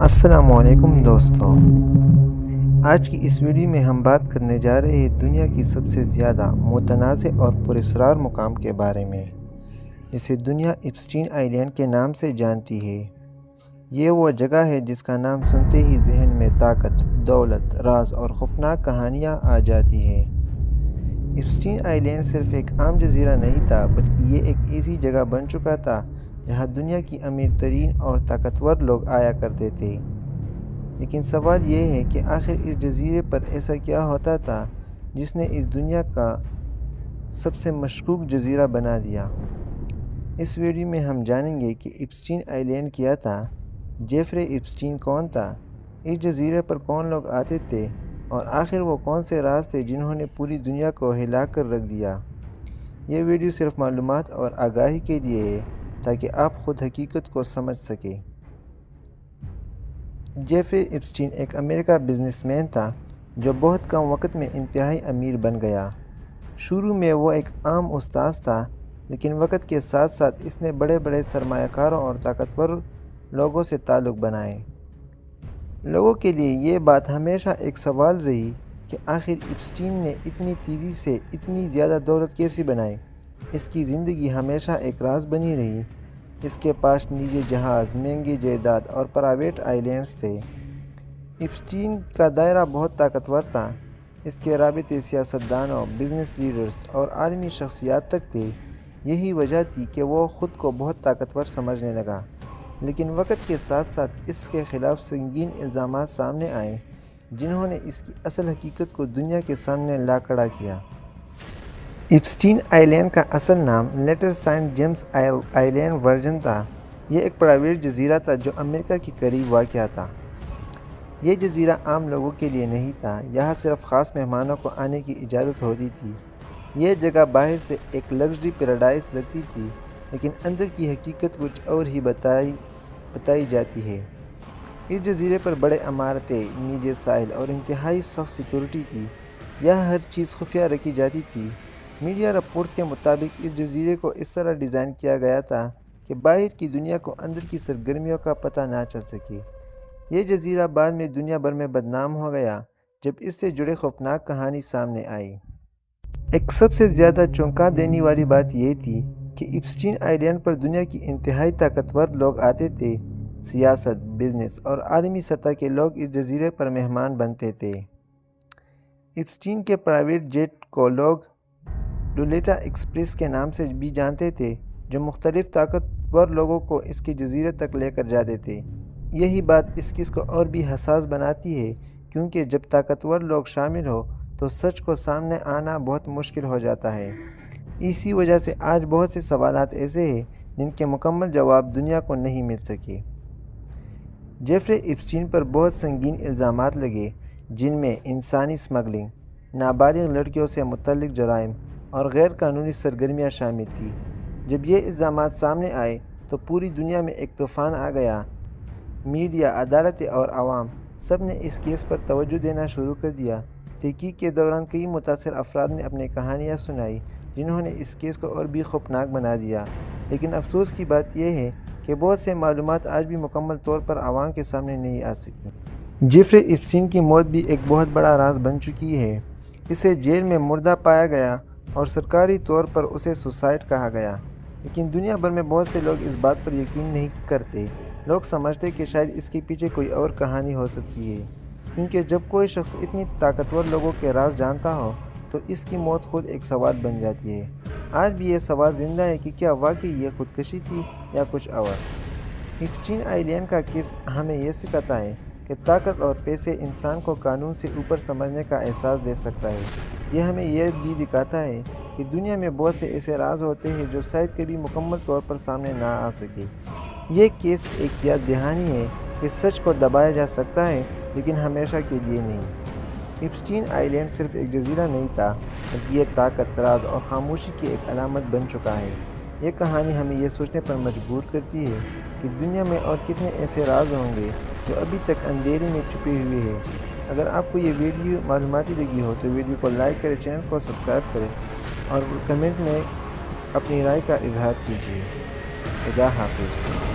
السلام علیکم دوستو، آج کی اس ویڈیو میں ہم بات کرنے جا رہے ہیں دنیا کی سب سے زیادہ متنازع اور پراسرار مقام کے بارے میں، جسے دنیا ایپسٹین آئی لینڈ کے نام سے جانتی ہے۔ یہ وہ جگہ ہے جس کا نام سنتے ہی ذہن میں طاقت، دولت، راز اور خوفناک کہانیاں آ جاتی ہیں۔ ایپسٹین آئی لینڈ صرف ایک عام جزیرہ نہیں تھا، بلکہ یہ ایک ایسی جگہ بن چکا تھا جہاں دنیا کی امیر ترین اور طاقتور لوگ آیا کرتے تھے۔ لیکن سوال یہ ہے کہ آخر اس جزیرے پر ایسا کیا ہوتا تھا جس نے اس دنیا کا سب سے مشکوک جزیرہ بنا دیا۔ اس ویڈیو میں ہم جانیں گے کہ ایپسٹین آئی لینڈ کیا تھا، جیفرے ایپسٹین کون تھا، اس جزیرے پر کون لوگ آتے تھے، اور آخر وہ کون سے راز تھے جنہوں نے پوری دنیا کو ہلا کر رکھ دیا۔ یہ ویڈیو صرف معلومات اور آگاہی کے لیے ہے تاکہ آپ خود حقیقت کو سمجھ سکیں۔ جیفرے ایپسٹین ایک امریکہ بزنس مین تھا جو بہت کم وقت میں انتہائی امیر بن گیا۔ شروع میں وہ ایک عام استاذ تھا، لیکن وقت کے ساتھ ساتھ اس نے بڑے بڑے سرمایہ کاروں اور طاقتور لوگوں سے تعلق بنائے۔ لوگوں کے لیے یہ بات ہمیشہ ایک سوال رہی کہ آخر ایپسٹین نے اتنی تیزی سے اتنی زیادہ دولت کیسے بنائی۔ اس کی زندگی ہمیشہ ایک راز بنی رہی۔ اس کے پاس نجی جہاز، مہنگی جائیداد اور پرائیویٹ آئی لینڈز تھے۔ ایپسٹین کا دائرہ بہت طاقتور تھا۔ اس کے رابطے سیاستدانوں، بزنس لیڈرز اور عالمی شخصیات تک تھے۔ یہی وجہ تھی کہ وہ خود کو بہت طاقتور سمجھنے لگا۔ لیکن وقت کے ساتھ ساتھ اس کے خلاف سنگین الزامات سامنے آئے، جنہوں نے اس کی اصل حقیقت کو دنیا کے سامنے لا کھڑا کیا۔ ایپسٹین آئی لینڈ کا اصل نام لیٹر سینٹ جیمز آئی لینڈ ورجن تھا۔ یہ ایک پرائیویٹ جزیرہ تھا جو امریکہ کے قریب واقع تھا۔ یہ جزیرہ عام لوگوں کے لیے نہیں تھا، یہاں صرف خاص مہمانوں کو آنے کی اجازت ہوتی تھی۔ یہ جگہ باہر سے ایک لگژری پیراڈائز لگتی تھی، لیکن اندر کی حقیقت کچھ اور ہی بتائی جاتی ہے۔ اس جزیرے پر بڑے عمارتیں، نجی ساحل اور انتہائی سخت سیکورٹی تھی۔ یہاں ہر چیز خفیہ رکھی جاتی تھی۔ میڈیا رپورٹس کے مطابق اس جزیرے کو اس طرح ڈیزائن کیا گیا تھا کہ باہر کی دنیا کو اندر کی سرگرمیوں کا پتہ نہ چل سکے۔ یہ جزیرہ بعد میں دنیا بھر میں بدنام ہو گیا جب اس سے جڑے خوفناک کہانی سامنے آئی۔ ایک سب سے زیادہ چونکا دینے والی بات یہ تھی کہ ایپسٹین آئی لینڈ پر دنیا کی انتہائی طاقتور لوگ آتے تھے۔ سیاست، بزنس اور عالمی سطح کے لوگ اس جزیرے پر مہمان بنتے تھے۔ ایپسٹین کے پرائیویٹ جیٹ کو لوگ لولیٹا ایکسپریس کے نام سے بھی جانتے تھے، جو مختلف طاقتور لوگوں کو اس کے جزیرے تک لے کر جاتے تھے۔ یہی بات اس کیس کو اور بھی حساس بناتی ہے، کیونکہ جب طاقتور لوگ شامل ہو تو سچ کو سامنے آنا بہت مشکل ہو جاتا ہے۔ اسی وجہ سے آج بہت سے سوالات ایسے ہیں جن کے مکمل جواب دنیا کو نہیں مل سکے۔ جیفرے ایپسٹین پر بہت سنگین الزامات لگے، جن میں انسانی اسمگلنگ، نابالغ لڑکیوں سے متعلق جرائم اور غیر قانونی سرگرمیاں شامل تھیں۔ جب یہ الزامات سامنے آئے تو پوری دنیا میں ایک طوفان آ گیا۔ میڈیا، عدالتیں اور عوام سب نے اس کیس پر توجہ دینا شروع کر دیا۔ تحقیق کے دوران کئی متاثر افراد نے اپنی کہانیاں سنائیں، جنہوں نے اس کیس کو اور بھی خوفناک بنا دیا۔ لیکن افسوس کی بات یہ ہے کہ بہت سے معلومات آج بھی مکمل طور پر عوام کے سامنے نہیں آ سکی۔ جیفرے ایپسٹین کی موت بھی ایک بہت بڑا راز بن چکی ہے۔ اسے جیل میں مردہ پایا گیا اور سرکاری طور پر اسے سوسائڈ کہا گیا، لیکن دنیا بھر میں بہت سے لوگ اس بات پر یقین نہیں کرتے۔ لوگ سمجھتے کہ شاید اس کے پیچھے کوئی اور کہانی ہو سکتی ہے، کیونکہ جب کوئی شخص اتنی طاقتور لوگوں کے راز جانتا ہو تو اس کی موت خود ایک سوال بن جاتی ہے۔ آج بھی یہ سوال زندہ ہے کہ کیا واقعی یہ خودکشی تھی یا کچھ اور۔ ایپسٹین آئی لینڈ کا کیس ہمیں یہ سکھاتا ہے کہ طاقت اور پیسے انسان کو قانون سے اوپر سمجھنے کا احساس دے سکتا ہے۔ یہ ہمیں یہ بھی دکھاتا ہے کہ دنیا میں بہت سے ایسے راز ہوتے ہیں جو شاید کبھی مکمل طور پر سامنے نہ آ سکے۔ یہ کیس ایک یاد دہانی ہے کہ سچ کو دبایا جا سکتا ہے، لیکن ہمیشہ کے لیے نہیں۔ ایپسٹین آئی لینڈ صرف ایک جزیرہ نہیں تھا، بلکہ یہ طاقت، راز اور خاموشی کی ایک علامت بن چکا ہے۔ یہ کہانی ہمیں یہ سوچنے پر مجبور کرتی ہے کہ دنیا میں اور کتنے ایسے راز ہوں گے جو ابھی تک اندھیرے میں چھپے ہوئے ہیں۔ اگر آپ کو یہ ویڈیو معلوماتی لگی ہو تو ویڈیو کو لائک کریں، چینل کو سبسکرائب کریں اور کمنٹ میں اپنی رائے کا اظہار کیجیے۔ خدا حافظ۔